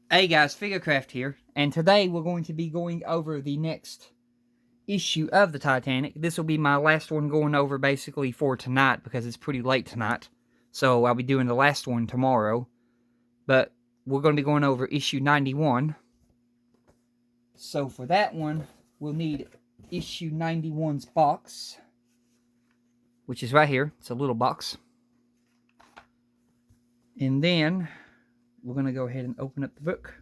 Hey guys, Figurecraft here, and today we're going to be going over the next issue of the Titanic. This will be my last one going over basically for tonight because it's pretty late tonight. So I'll be doing the last one tomorrow. But we're going to be going over issue 91. So for that one, we'll need issue 91's box, which is right here. It's a little box. And then we're going to go ahead and open up the book.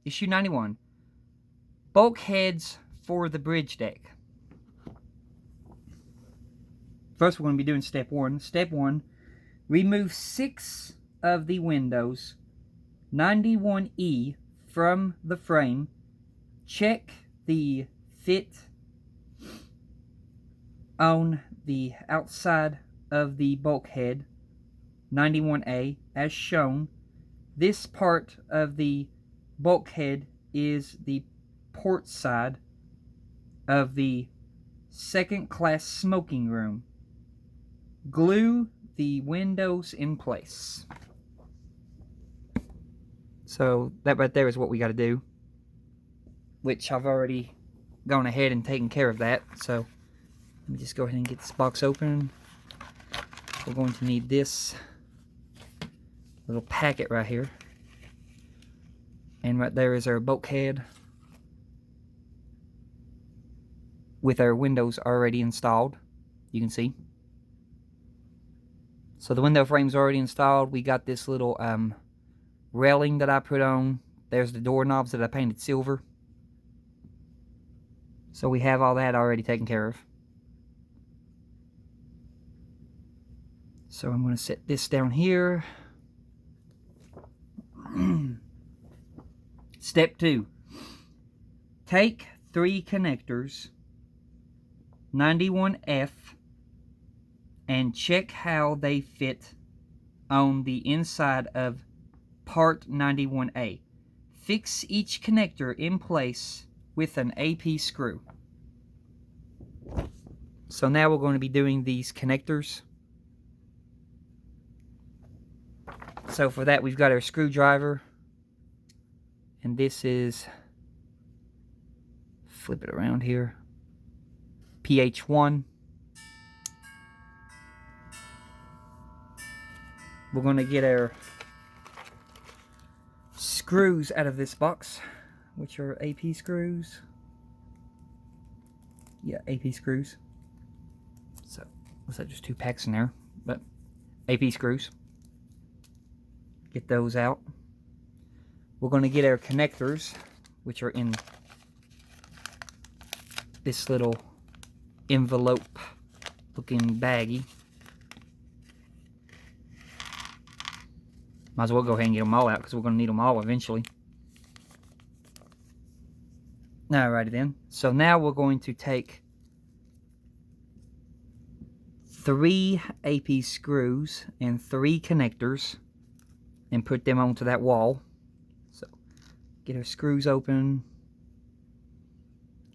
Issue 91. Bulkheads for the bridge deck. First, we're going to be doing step 1. Step 1, remove 6 of the windows 91E from the frame. Check the fit on the outside of the bulkhead 91A as shown. This part of the bulkhead is the port side of the second class smoking room. Glue the windows in place. So that right there is what we got to do, which I've already gone ahead and taken care of that. So let me just go ahead and get this box open. We're going to need this little packet right here. And right there is our bulkhead with our windows already installed. You can see. So the window frame's already installed. We got this little railing that I put on. There's the doorknobs that I painted silver. So we have all that already taken care of. So I'm going to set this down here. Step 2. Take 3 connectors, 91F, and check how they fit on the inside of part 91A. Fix each connector in place with an AP screw. So now we're going to be doing these connectors. So for that, we've got our screwdriver, and this is, flip it around here, PH1. We're going to get our screws out of this box, which are AP screws. Yeah, AP screws. So, looks like just 2 packs in there, but AP screws. Get those out. We're going to get our connectors, which are in this little envelope looking baggie. Might as well go ahead and get them all out because we're going to need them all eventually. Alrighty then. So now we're going to take 3 AP screws and 3 connectors and put them onto that wall. So get our screws open.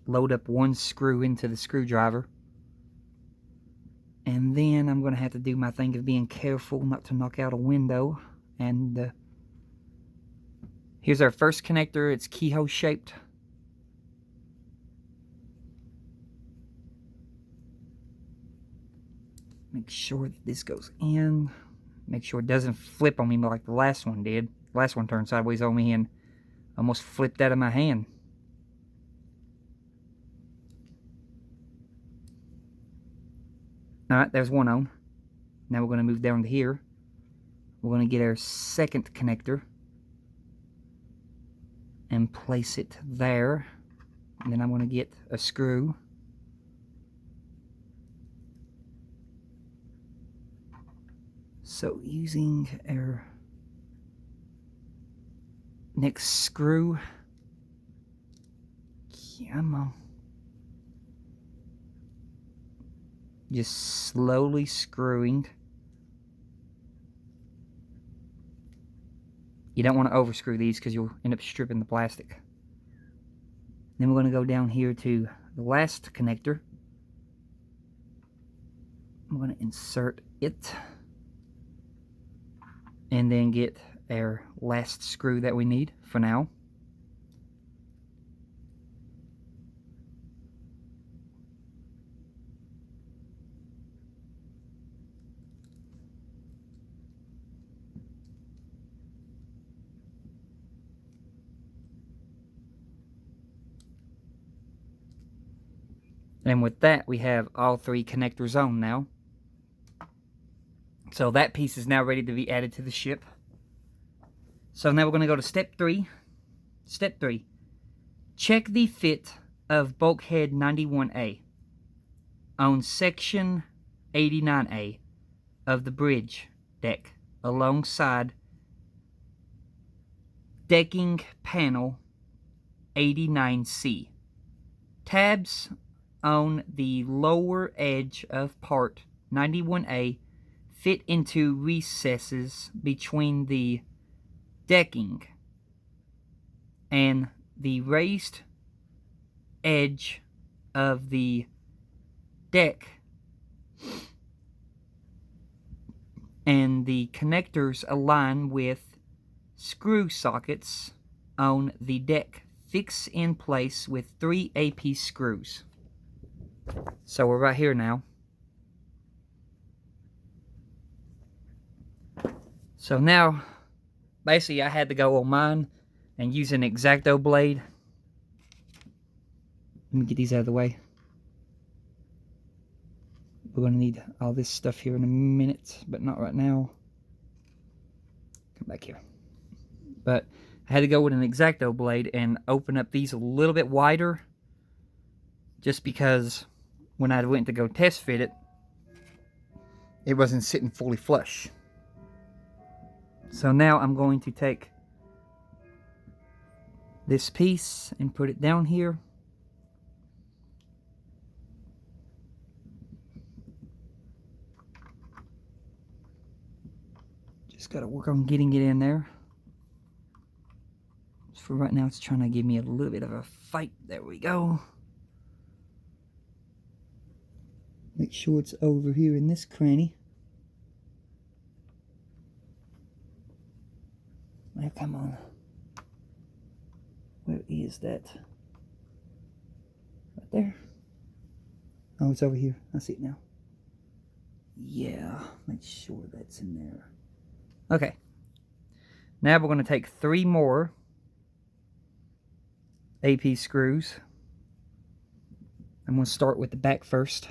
Load up 1 screw into the screwdriver. And then I'm going to have to do my thing of being careful not to knock out a window. And here's our first connector. It's keyhole shaped. Make sure that this goes in. Make sure it doesn't flip on me like the last one did. The last one turned sideways on me and almost flipped out of my hand. Alright, there's one on. Now we're going to move down to here. We're going to get our second connector and place it there. And then I'm going to get a screw. So using our next screw. Come on. Just slowly screwing. You don't want to overscrew these because you'll end up stripping the plastic. Then we're going to go down here to the last connector. I'm going to insert it. and then get our last screw that we need for now. And with that, we have all three connectors on now. So that piece is now ready to be added to the ship. So now we're going to go to step 3. Step 3. Check the fit of bulkhead 91A on section 89A of the bridge deck alongside decking panel 89C. Tabs on the lower edge of part 91A fit into recesses between the decking and the raised edge of the deck, and the connectors align with screw sockets on the deck. Fix in place with 3 AP screws. So we're right here now. So now, basically I had to go on mine and use an X-Acto blade. Let me get these out of the way. We're going to need all this stuff here in a minute, but not right now. Come back here. But I had to go with an X-Acto blade and open up these a little bit wider, just because when I went to go test fit it, it wasn't sitting fully flush. So now I'm going to take this piece and put it down here. Just got to work on getting it in there. For right now, it's trying to give me a little bit of a fight. There we go. Make sure it's over here in this cranny. Now, come on. Where is that? Right there? Oh, it's over here. I see it now. Yeah, make sure that's in there. Okay. Now we're going to take 3 more AP screws. I'm going to start with the back first.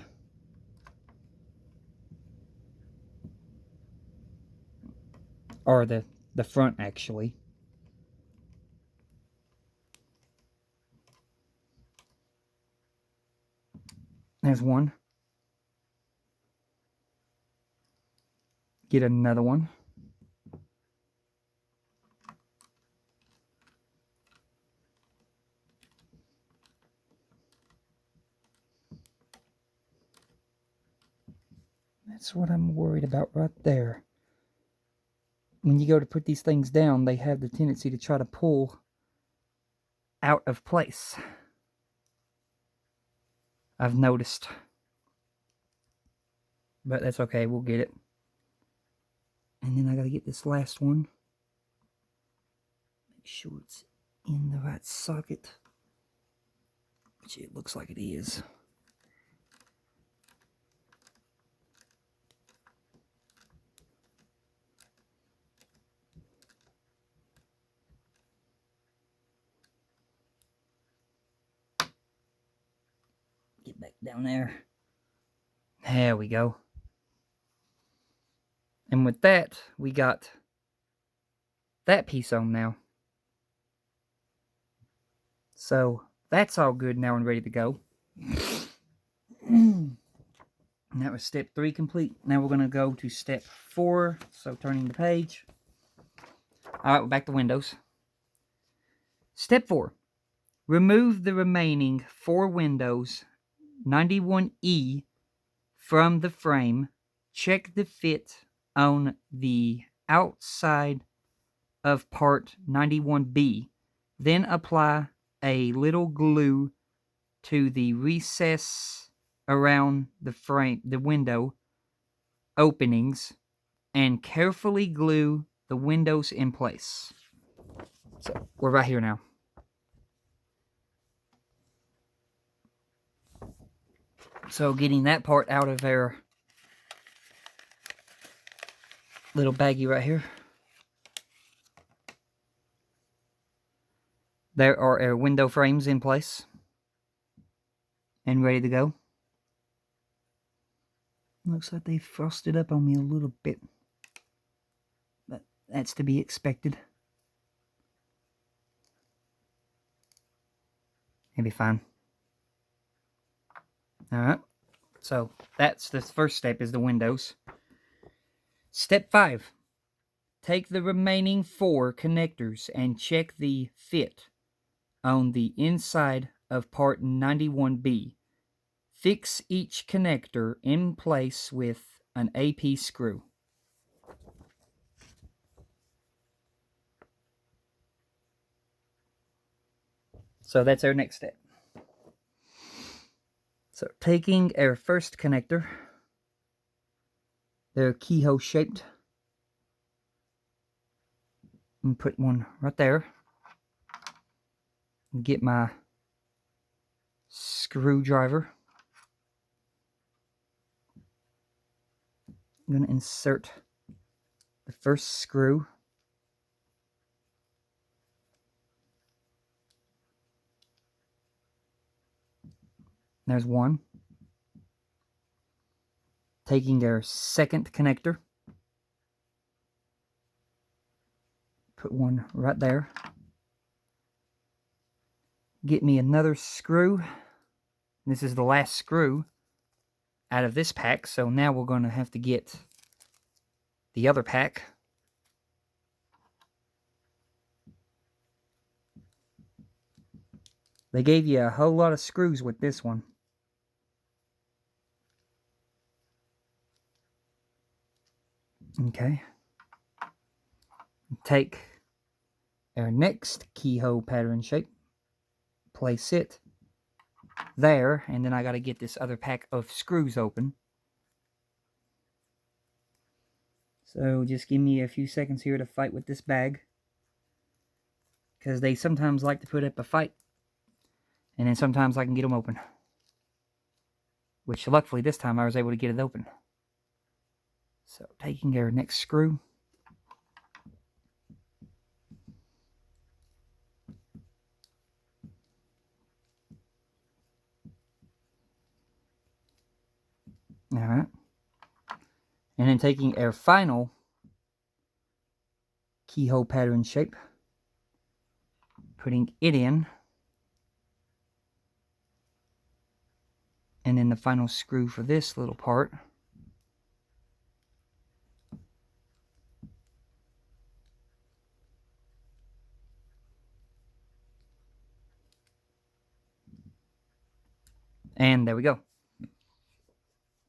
Or the front, actually. There's one. Get another one. That's what I'm worried about right there. When you go to put these things down, they have the tendency to try to pull out of place. I've noticed. But that's okay, we'll get it. And then I gotta get this last one. Make sure it's in the right socket, which it looks like it is. Get back down there. There we go. And with that, we got that piece on now. So that's all good now and ready to go. And that was step 3 complete. Now we're going to go to step 4. So turning the page. Alright, we're back to Windows. Step 4. Remove the remaining 4 windows 91E from the frame. Check the fit on the outside of part 91B. Then apply a little glue to the recess around the frame, the window openings, and carefully glue the windows in place. So we're right here now. So getting that part out of our little baggie right here. There are our window frames in place and ready to go. Looks like they frosted up on me a little bit, but that's to be expected. It'll be fine. Alright, so that's the first step, is the windows. Step 5. Take the remaining 4 connectors and check the fit on the inside of part 91B. Fix each connector in place with an AP screw. So that's our next step. So taking our first connector, they're keyhole shaped, and put one right there. And get my screwdriver. I'm going to insert the first screw. There's one. Taking our second connector. Put one right there. Get me another screw. This is the last screw out of this pack, so now we're going to have to get the other pack. They gave you a whole lot of screws with this one. Okay. Take our next keyhole pattern shape, place it there, and then I got to get this other pack of screws open. So just give me a few seconds here to fight with this bag, because they sometimes like to put up a fight, and then sometimes I can get them open, which luckily this time I was able to get it open. So taking our next screw, alright, and then taking our final keyhole pattern shape, putting it in, and then the final screw for this little part. And there we go.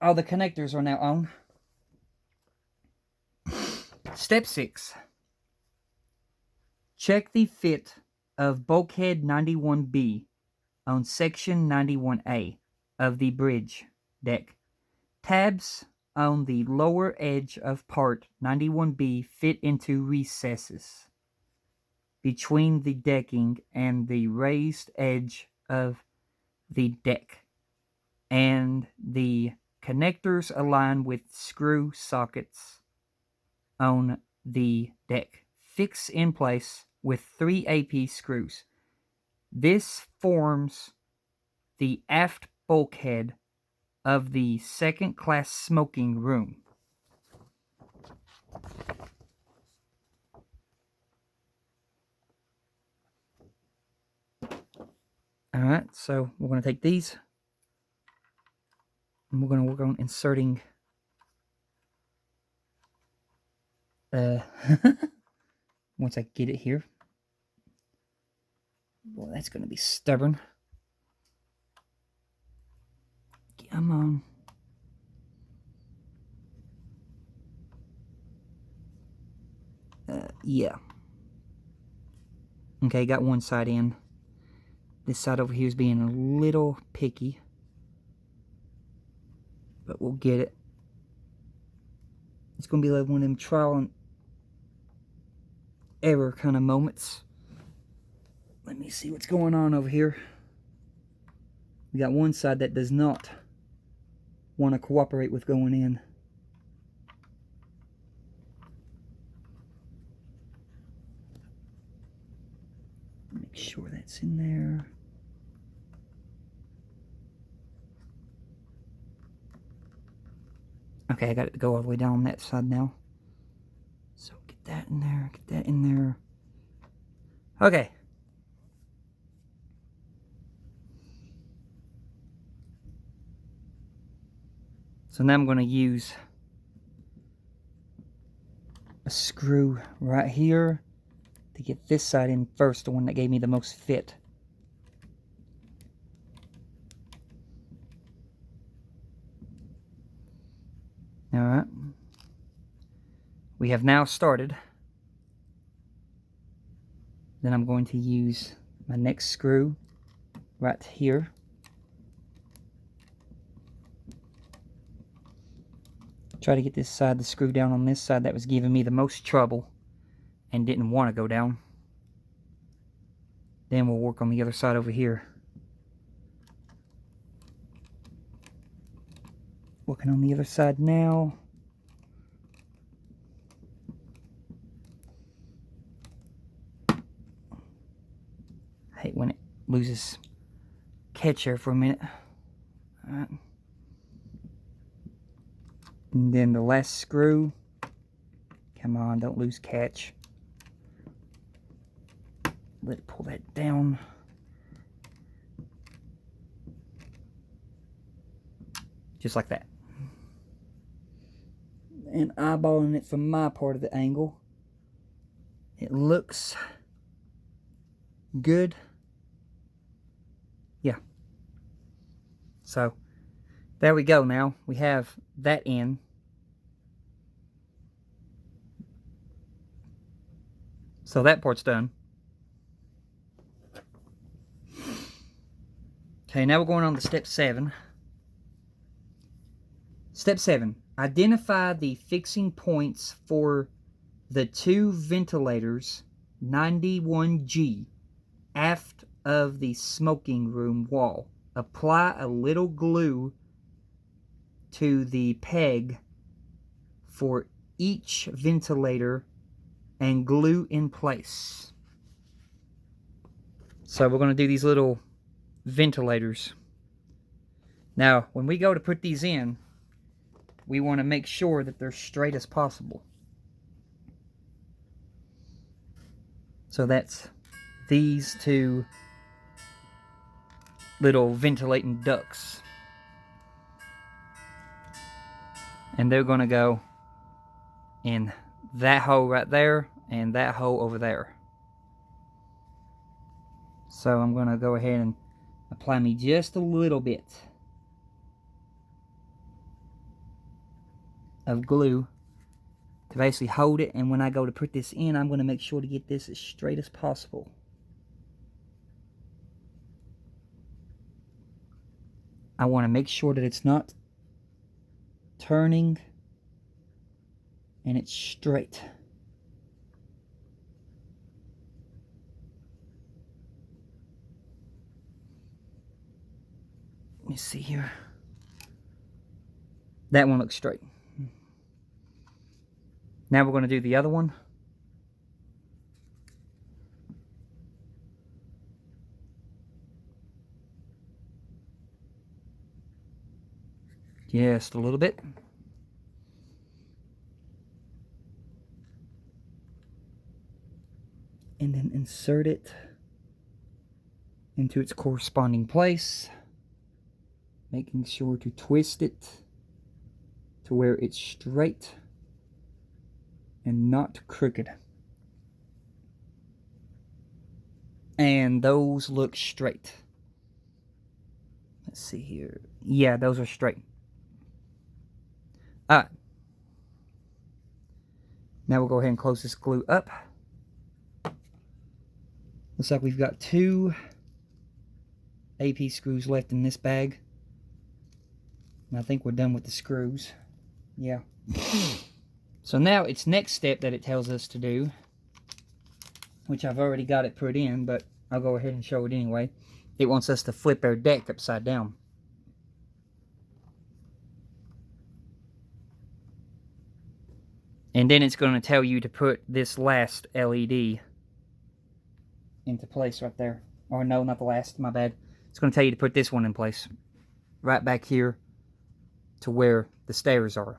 All the connectors are now on. Step 6. Check the fit of bulkhead 91B on section 91A of the bridge deck. Tabs on the lower edge of part 91B fit into recesses between the decking and the raised edge of the deck, and the connectors align with screw sockets on the deck. Fix in place with 3 AP screws. This forms the aft bulkhead of the second class smoking room. Alright, so we're going to take these and we're going to work on inserting once I get it here. Boy, that's going to be stubborn. Come on. Yeah. Okay, got one side in. This side over here is being a little picky, but we'll get it. It's going to be like one of them trial error kind of moments. Let me see what's going on over here. We got one side that does not want to cooperate with going in. Make sure that's in there. Okay, I got it to go all the way down on that side now. So get that in there, get that in there. Okay. So now I'm going to use a screw right here to get this side in first, the one that gave me the most fit. Alright. We have now started. Then I'm going to use my next screw right here. Try to get this side, the screw down on this side that was giving me the most trouble and didn't want to go down. Then we'll work on the other side over here. Working on the other side now. I hate when it loses catch for a minute. Alright. And then the last screw. Come on, don't lose catch. Let it pull that down. Just like that. And eyeballing it from my part of the angle. It looks good. Yeah. So, there we go now. We have that in. So that part's done. Okay, now we're going on to step 7. Step 7. Identify the fixing points for the 2 ventilators 91G aft of the smoking room wall. Apply a little glue to the peg for each ventilator and glue in place. So we're going to do these little ventilators. Now, when we go to put these in, we want to make sure that they're straight as possible. So that's these 2 little ventilating ducts. And they're going to go in that hole right there and that hole over there. So I'm going to go ahead and apply me just a little bit of glue to basically hold it, and when I go to put this in, I'm going to make sure to get this as straight as possible. I want to make sure that it's not turning and it's straight. Let me see here. That one looks straight. Now we're going to do the other one. Just a little bit. And then insert it into its corresponding place, making sure to twist it to where it's straight and not crooked. And those look straight. Let's see here. Yeah, those are straight. Alright. Now we'll go ahead and close this glue up. Looks like we've got 2 AP screws left in this bag. And I think we're done with the screws. Yeah. So now it's next step that it tells us to do which I've already got it put in, but I'll go ahead and show it anyway. It wants us to flip our deck upside down. And then it's going to tell you to put this last LED into place right there. Or no, not the last, my bad. It's going to tell you to put this one in place. Right back here to where the stairs are.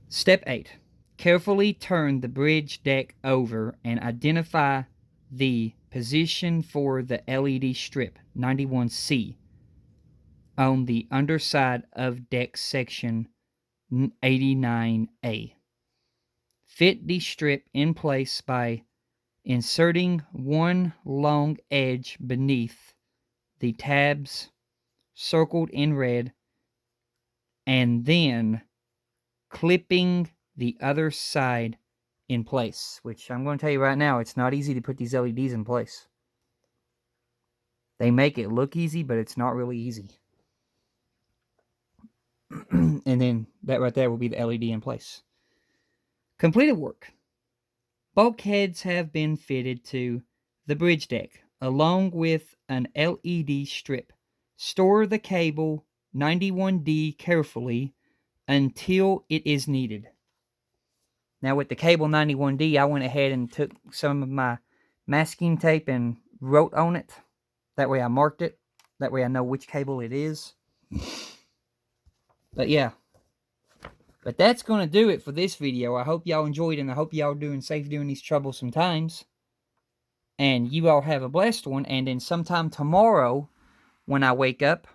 Step 8. Carefully turn the bridge deck over and identify the position for the LED strip 91C on the underside of deck section 89A. Fit the strip in place by inserting one long edge beneath the tabs circled in red and then clipping the other side in place, which I'm going to tell you right now, it's not easy to put these LEDs in place. They make it look easy, but it's not really easy. And then that right there will be the LED in place. Completed work. Bulkheads have been fitted to the bridge deck, along with an LED strip. Store the cable 91D carefully until it is needed. Now with the cable 91D, I went ahead and took some of my masking tape and wrote on it. That way I marked it. That way I know which cable it is. But yeah. But that's going to do it for this video. I hope y'all enjoyed and I hope y'all doing safe during these troublesome times. And you all have a blessed one. And then sometime tomorrow, when I wake up,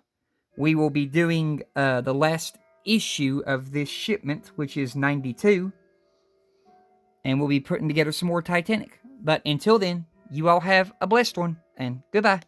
we will be doing the last issue of this shipment, which is 92. And we'll be putting together some more Titanic. But until then, you all have a blessed one. And goodbye.